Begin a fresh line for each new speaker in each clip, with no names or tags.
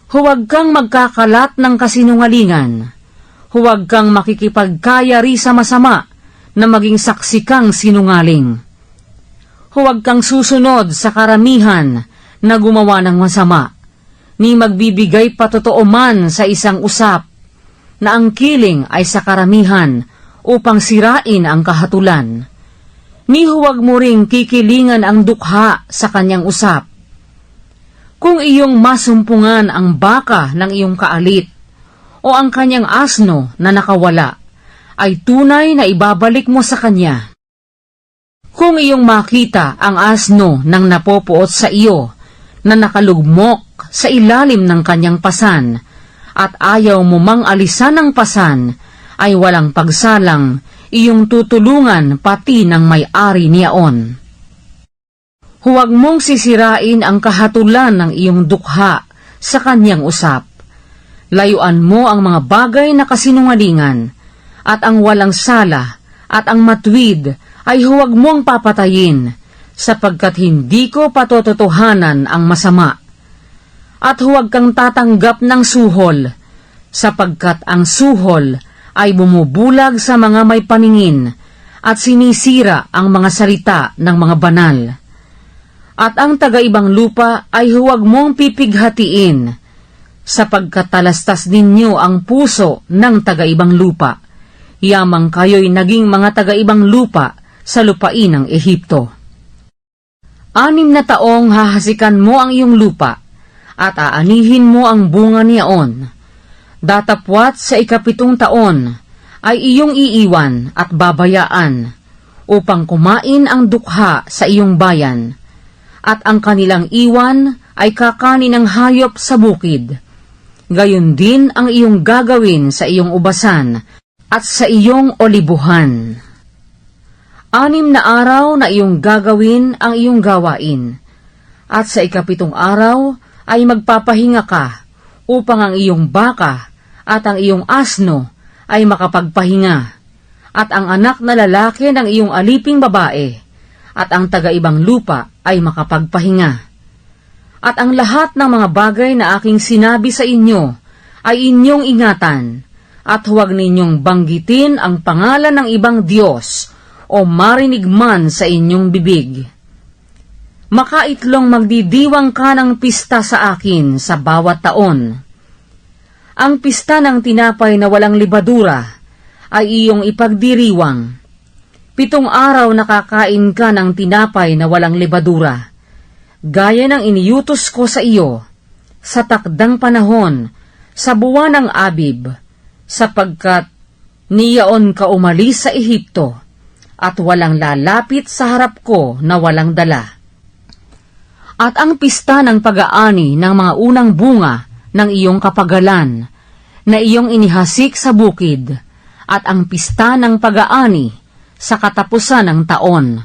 Huwag kang magkakalat ng kasinungalingan. Huwag kang makikipagkayari sa masama na maging saksi kang sinungaling. Huwag kang susunod sa karamihan na gumawa ng masama, ni magbibigay patotoo man sa isang usap, na ang kiling ay sa karamihan upang sirain ang kahatulan. Ni huwag mo ring kikilingan ang dukha sa kanyang usap. Kung iyong masumpungan ang baka ng iyong kaalit, o ang kanyang asno na nakawala, ay tunay na ibabalik mo sa kanya. Kung iyong makita ang asno ng napopuot sa iyo, na nakalugmok sa ilalim ng kanyang pasan, at ayaw mo mang alisan ng pasan, ay walang pagsalang iyong tutulungan pati ng may-ari niyaon. Huwag mong sisirain ang kahatulan ng iyong dukha sa kanyang usap. Layuan mo ang mga bagay na kasinungalingan, at ang walang sala, at ang matwid ay huwag mong papatayin, sapagkat hindi ko patototohanan ang masama. At huwag kang tatanggap ng suhol, sapagkat ang suhol ay bumubulag sa mga may paningin, at sinisira ang mga salita ng mga banal. At ang taga-ibang lupa ay huwag mong pipighatiin, sapagkat talastas ninyo ang puso ng taga-ibang lupa. Yamang kayo'y naging mga taga-ibang lupa sa lupain ng Ehipto. 6 na taong hahasikan mo ang iyong lupa, at aanihin mo ang bunga niyaon. Datapwat sa 7 taon ay iyong iiwan at babayaan, upang kumain ang dukha sa iyong bayan, at ang kanilang iwan ay kakanin ng hayop sa bukid. Gayon din ang iyong gagawin sa iyong ubasan at sa iyong olibuhan. 6 na araw na iyong gagawin ang iyong gawain, at sa 7 araw ay magpapahinga ka, upang ang iyong baka at ang iyong asno ay makapagpahinga, at ang anak na lalaki ng iyong aliping babae, at ang taga-ibang lupa ay makapagpahinga. At ang lahat ng mga bagay na aking sinabi sa inyo ay inyong ingatan, at huwag ninyong banggitin ang pangalan ng ibang Diyos o marinig man sa inyong bibig. Makaitlong magdidiwang ka ng pista sa akin sa bawat taon. Ang pista ng tinapay na walang libadura ay iyong ipagdiriwang. 7 araw nakakain ka ng tinapay na walang libadura, gaya ng iniutos ko sa iyo, sa takdang panahon, sa buwan ng Abib, sapagkat niyaon ka umalis sa Ehipto, at walang lalapit sa harap ko na walang dala. At ang pista ng pag-aani ng mga unang bunga ng iyong kapagalan, na iyong inihasik sa bukid, at ang pista ng pag-aani sa katapusan ng taon,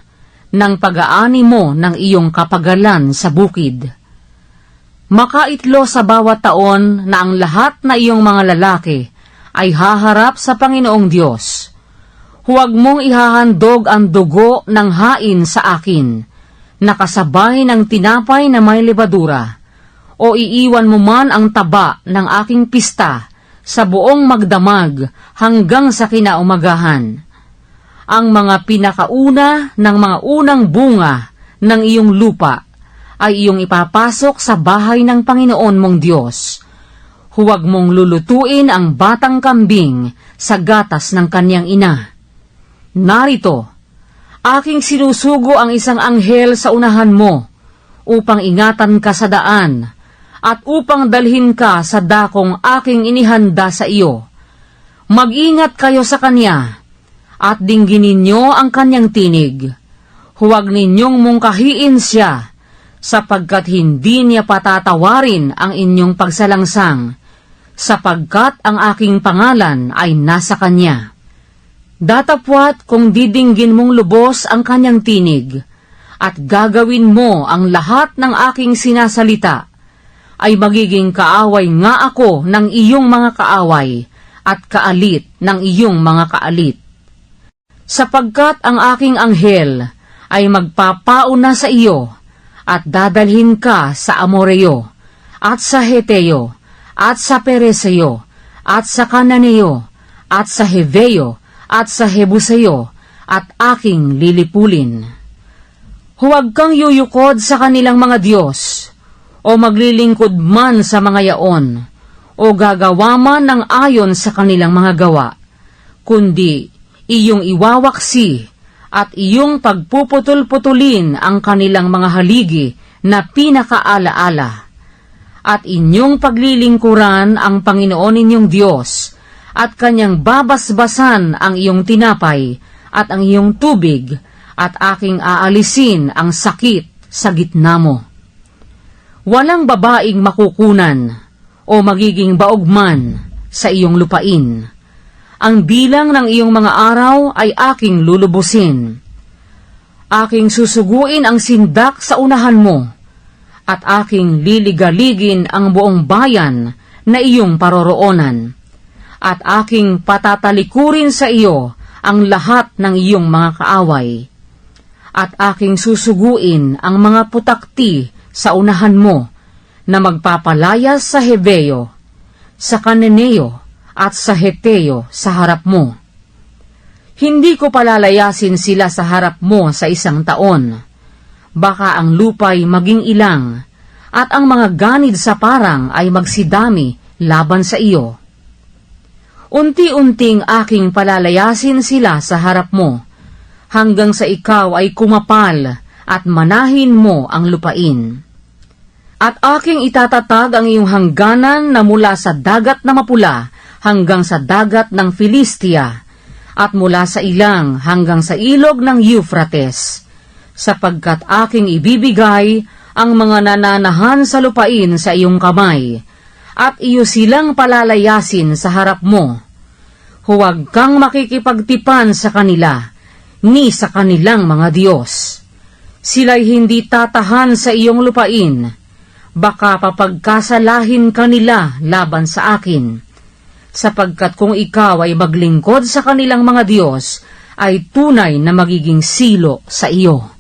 ng pag-aani mo ng iyong kapagalan sa bukid. Makaitlo sa bawat taon na ang lahat na iyong mga lalaki ay haharap sa Panginoong Diyos. Huwag mong ihahandog ang dugo ng hain sa akin, nakasabay ng tinapay na may libadura, o iiwan mo man ang taba ng aking pista sa buong magdamag hanggang sa kinaumagahan. Ang mga pinakauna ng mga unang bunga ng iyong lupa ay iyong ipapasok sa bahay ng Panginoon mong Diyos. Huwag mong lulutuin ang batang kambing sa gatas ng kanyang ina. Narito, aking sinusugo ang isang anghel sa unahan mo, upang ingatan ka sa daan, at upang dalhin ka sa dakong aking inihanda sa iyo. Mag-ingat kayo sa kanya, at dinggin ninyo ang kanyang tinig. Huwag ninyong mungkahiin siya, sapagkat hindi niya patatawarin ang inyong pagsalangsang, sapagkat ang aking pangalan ay nasa kanya. Datapwat kung didinggin mong lubos ang kanyang tinig, at gagawin mo ang lahat ng aking sinasalita, ay magiging kaaway nga ako ng iyong mga kaaway, at kaalit ng iyong mga kaalit. Sapagkat ang aking anghel ay magpapauna sa iyo, at dadalhin ka sa Amoreo, at sa Heteo, at sa Pereseo, at sa Kananeo, at sa Heveo, at sa Hebuseo, at aking lilipulin. Huwag kang yuyukod sa kanilang mga Diyos, o maglilingkod man sa mga yaon, o gagawa man ng ayon sa kanilang mga gawa, kundi iyong iwawaksi at iyong pagpuputol-putulin ang kanilang mga haligi na pinakaalaala, at inyong paglilingkuran ang Panginoon ninyong Diyos, at kanyang babasbasan ang iyong tinapay at ang iyong tubig, at aking aalisin ang sakit sa gitna mo. Walang babaeng makukunan o magiging baogman sa iyong lupain. Ang bilang ng iyong mga araw ay aking lulubusin. Aking susuguin ang sindak sa unahan mo, at aking liligaligin ang buong bayan na iyong paroroonan, at aking patatalikurin sa iyo ang lahat ng iyong mga kaaway, at aking susuguin ang mga putakti sa unahan mo na magpapalayas sa Heveo, sa Kananeo, at sa Heteo sa harap mo. Hindi ko palalayasin sila sa harap mo sa 1 taon. Baka ang lupay maging ilang, at ang mga ganid sa parang ay magsidami laban sa iyo. Unti-unting aking palalayasin sila sa harap mo, hanggang sa ikaw ay kumapal at manahin mo ang lupain. At aking itatatag ang iyong hangganan na mula sa dagat na mapula hanggang sa dagat ng Filistia, at mula sa ilang hanggang sa ilog ng Euphrates, sapagkat aking ibibigay ang mga nananahan sa lupain sa iyong kamay, at iyo silang palalayasin sa harap mo. Huwag kang makikipagtipan sa kanila, ni sa kanilang mga Diyos. Sila'y hindi tatahan sa iyong lupain, baka papagkasalahin kanila laban sa akin, sapagkat kung ikaw ay maglingkod sa kanilang mga Diyos, ay tunay na magiging silo sa iyo.